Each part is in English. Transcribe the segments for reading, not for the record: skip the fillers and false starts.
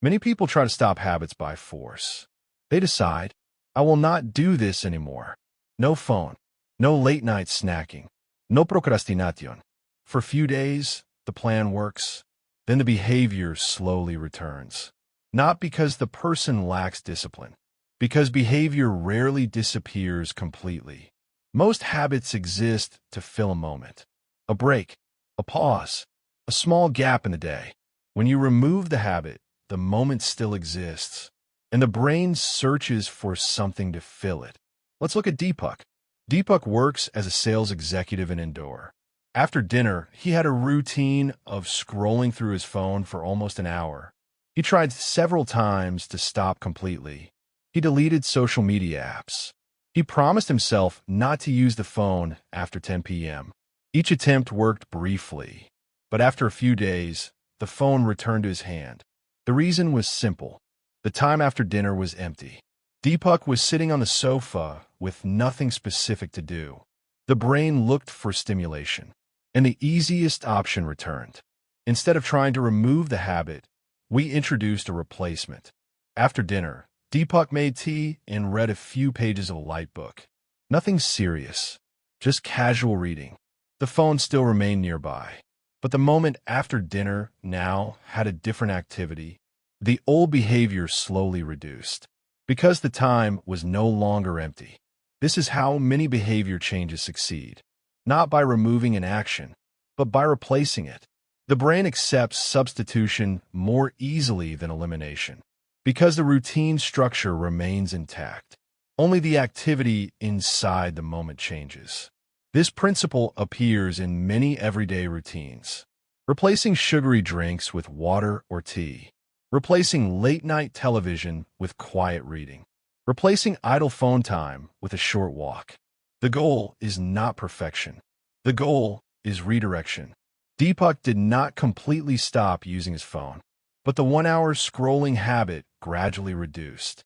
Many people try to stop habits by force. They decide, I will not do this anymore. No phone, no late-night snacking, no procrastination. For a few days, the plan works. Then the behavior slowly returns. Not because the person lacks discipline, because behavior rarely disappears completely. Most habits exist to fill a moment, a break, a pause, a small gap in the day. When you remove the habit, the moment still exists, and the brain searches for something to fill it. Let's look at Deepak. Deepak works as a sales executive in Indore. After dinner, he had a routine of scrolling through his phone for almost an hour. He tried several times to stop completely. He deleted social media apps. He promised himself not to use the phone after 10 p.m. Each attempt worked briefly, but after a few days, the phone returned to his hand. The reason was simple. The time after dinner was empty. Deepak was sitting on the sofa with nothing specific to do. The brain looked for stimulation, and the easiest option returned. Instead of trying to remove the habit, we introduced a replacement. After dinner, Deepak made tea and read a few pages of a light book. Nothing serious, just casual reading. The phone still remained nearby, but the moment after dinner now had a different activity. The old behavior slowly reduced, because the time was no longer empty. This is how many behavior changes succeed, not by removing an action, but by replacing it. The brain accepts substitution more easily than elimination, because the routine structure remains intact. Only the activity inside the moment changes. This principle appears in many everyday routines. Replacing sugary drinks with water or tea. Replacing late-night television with quiet reading. Replacing idle phone time with a short walk. The goal is not perfection. The goal is redirection. Deepak did not completely stop using his phone, but the 1-hour scrolling habit gradually reduced,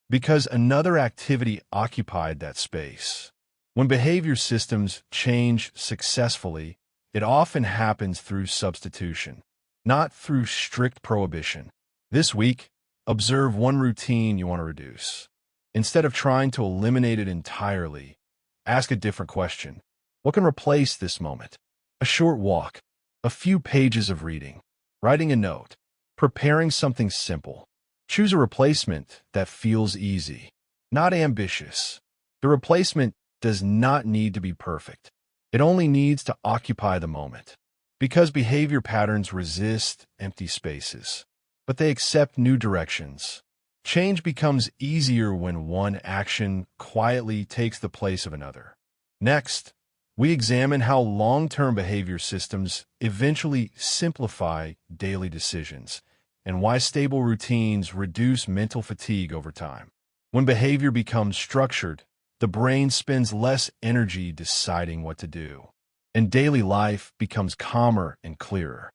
because another activity occupied that space. When behavior systems change successfully, it often happens through substitution, not through strict prohibition. This week, observe one routine you want to reduce. Instead of trying to eliminate it entirely, ask a different question. What can replace this moment? A short walk, a few pages of reading, writing a note, preparing something simple. Choose a replacement that feels easy, not ambitious. The replacement does not need to be perfect. It only needs to occupy the moment. Because behavior patterns resist empty spaces, but they accept new directions. Change becomes easier when one action quietly takes the place of another. Next, we examine how long-term behavior systems eventually simplify daily decisions, and why stable routines reduce mental fatigue over time. When behavior becomes structured, the brain spends less energy deciding what to do, and daily life becomes calmer and clearer.